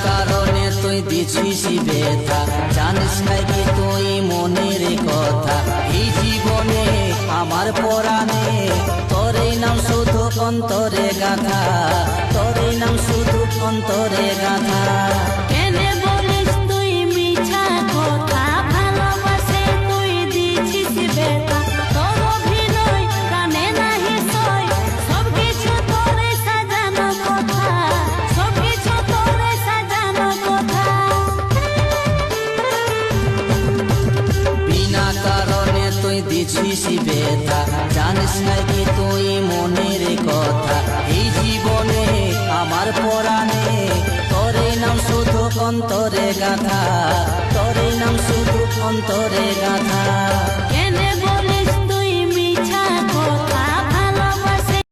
কারণে তুই দিছিস ব্যথা, জানিস নাকি তুই মনের কথা। এই জীবনে আমার পরাণে তোরই নাম শুধু অন্তরে গাথা, তোরই নাম শুধু অন্তরে গাথা।